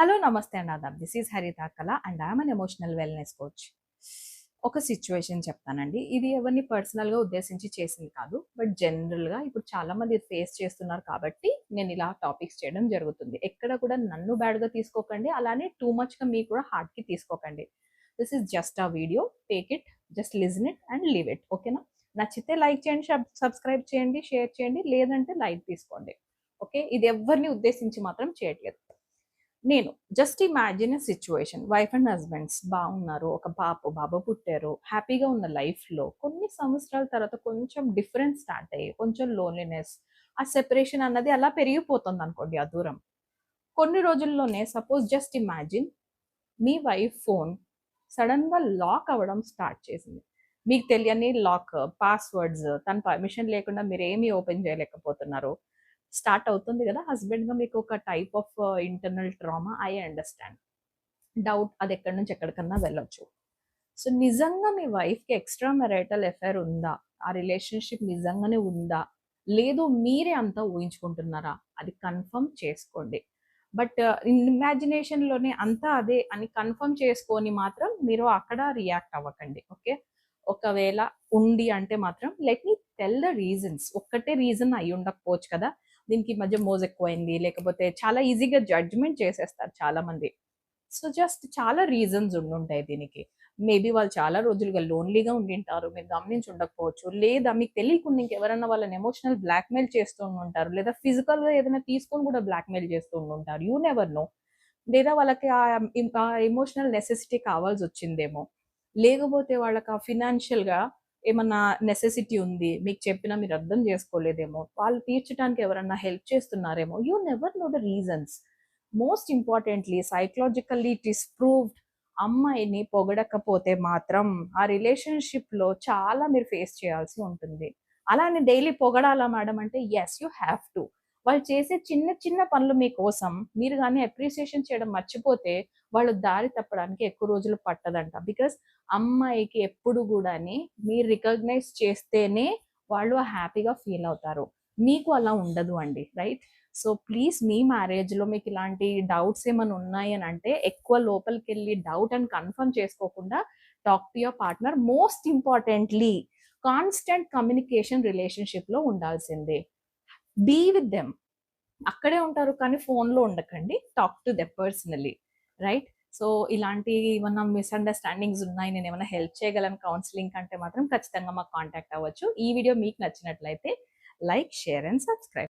Hello నమస్తే అండి Aadab. This is హరిత కళ and I'm an emotional wellness coach. ఒక సిచ్యువేషన్ చెప్తానండి. ఇది ఎవరిని పర్సనల్గా ఉద్దేశించి చేసింది కాదు. బట్ జనరల్గా ఇప్పుడు చాలా మంది ఫేస్ చేస్తున్నారు కాబట్టి నేను ఇలా టాపిక్స్ చేయడం జరుగుతుంది. ఎక్కడ కూడా నన్ను బ్యాడ్గా తీసుకోకండి, అలానే టూ మచ్గా మీకు కూడా హార్ట్కి తీసుకోకండి. This is just a video. Take it, just listen it and leave it. ఓకేనా? నచ్చితే లైక్ చేయండి, సబ్స్క్రైబ్ చేయండి, షేర్ చేయండి, లేదంటే లైక్ తీసుకోండి. ఓకే, ఇది ఎవరిని ఉద్దేశించి మాత్రం చేయట్లేదు. నేను just imagine a situation. Wife and husbands బాగున్నారు, ఒక బాబు పుట్టారు, హ్యాపీగా ఉన్న లైఫ్లో కొన్ని సంవత్సరాల తర్వాత కొంచెం డిఫరెన్స్ స్టార్ట్ అయ్యి కొంచెం లోన్లీనెస్, ఆ సెపరేషన్ అన్నది అలా పెరిగిపోతుంది అనుకోండి, ఆ దూరం. కొన్ని రోజుల్లోనే సపోజ్ జస్ట్ ఇమాజిన్ మీ వైఫ్ ఫోన్ సడన్గా లాక్ అవ్వడం స్టార్ట్ చేసింది. మీకు తెలియని లాక్, పాస్వర్డ్స్, తన పర్మిషన్ లేకుండా మీరు ఏమి ఓపెన్ చేయలేకపోతున్నారు. స్టార్ట్ అవుతుంది కదా, హస్బెండ్గా మీకు ఒక type of internal trauma. I understand. Doubt అది ఎక్కడి నుంచి ఎక్కడికన్నా వెళ్ళొచ్చు. సో నిజంగా మీ వైఫ్కి ఎక్స్ట్రా మెరైటల్ ఎఫైర్ ఉందా, ఆ రిలేషన్షిప్ నిజంగానే ఉందా, లేదు మీరే అంతా ఊహించుకుంటున్నారా, అది కన్ఫర్మ్ చేసుకోండి. బట్ ఇమాజినేషన్లోనే అంతా అదే అని కన్ఫర్మ్ చేసుకొని మాత్రం మీరు అక్కడ రియాక్ట్ అవ్వకండి. ఓకే, ఒకవేళ ఉంది అంటే మాత్రం let me tell the reasons. ఒక్కటే రీజన్ అయి ఉండకపోవచ్చు కదా, దీనికి ఈ మధ్య మోజ్ ఎక్కువైంది, లేకపోతే చాలా ఈజీగా జడ్జ్మెంట్ చేసేస్తారు చాలా మంది. సో జస్ట్ చాలా రీజన్స్ ఉండుంటాయి దీనికి. మేబీ వాళ్ళు చాలా రోజులుగా లోన్లీగా ఉండింటారు, మీరు గమనించి ఉండకపోవచ్చు. లేదా మీకు తెలియకుండా ఇంకెవరన్నా వాళ్ళని ఎమోషనల్ బ్లాక్మెయిల్ చేస్తూ ఉంటారు, లేదా ఫిజికల్గా ఏదైనా తీసుకొని కూడా బ్లాక్మెయిల్ చేస్తూ ఉంటారు. You never no. లేదా వాళ్ళకి ఆ ఎమోషనల్ నెసెసిటీ కావాల్సి వచ్చిందేమో, లేకపోతే వాళ్ళకి ఆ ఫినాన్షియల్గా ఏమన్నా నెసెసిటీ ఉంది, మీకు చెప్పినా మీరు అర్థం చేసుకోలేదేమో, వాళ్ళు తీర్చడానికి ఎవరన్నా హెల్ప్ చేస్తున్నారేమో. You never know the reasons. Most importantly psychologically it is proved. అమ్మాయిని పొగడకపోతే మాత్రం ఆ రిలేషన్షిప్లో చాలా మీరు ఫేస్ చేయాల్సి ఉంటుంది. అలానే డైలీ పొగడాలా మేడం అంటే ఎస్, యూ హ్యావ్ టు. వాళ్ళు చేసే చిన్న చిన్న పనులు మీకోసం మీరు కానీ అప్రిసియేషన్ చేయడం మర్చిపోతే వాళ్ళు దారి తప్పడానికి ఎక్కువ రోజులు పట్టదంట. బికాస్ అమ్మాయికి ఎప్పుడు కూడాని మీరు రికగ్నైజ్ చేస్తేనే వాళ్ళు హ్యాపీగా ఫీల్ అవుతారు. మీకు అలా ఉండదు అండి, రైట్? సో ప్లీజ్ మీ మ్యారేజ్లో మీకు ఇలాంటి డౌట్స్ ఏమైనా ఉన్నాయి అని అంటే ఎక్కువ లోపలికి వెళ్ళి డౌట్ అని కన్ఫర్మ్ చేసుకోకుండా talk to your partner. Most importantly constant communication రిలేషన్షిప్లో ఉండాల్సిందే. Be with them. అక్కడే ఉంటారు కానీ ఫోన్లో ఉండకండి. Talk to them personally, right? So ఇలాంటి ఏమన్నా మిస్అండర్స్టాండింగ్స్ ఉన్నాయి, నేను ఏమైనా హెల్ప్ చేయగలను కౌన్సిలింగ్ అంటే మాత్రం ఖచ్చితంగా మాకు కాంటాక్ట్ అవ్వచ్చు. ఈ వీడియో మీకు నచ్చినట్లయితే లైక్, షేర్ అండ్ సబ్స్క్రైబ్.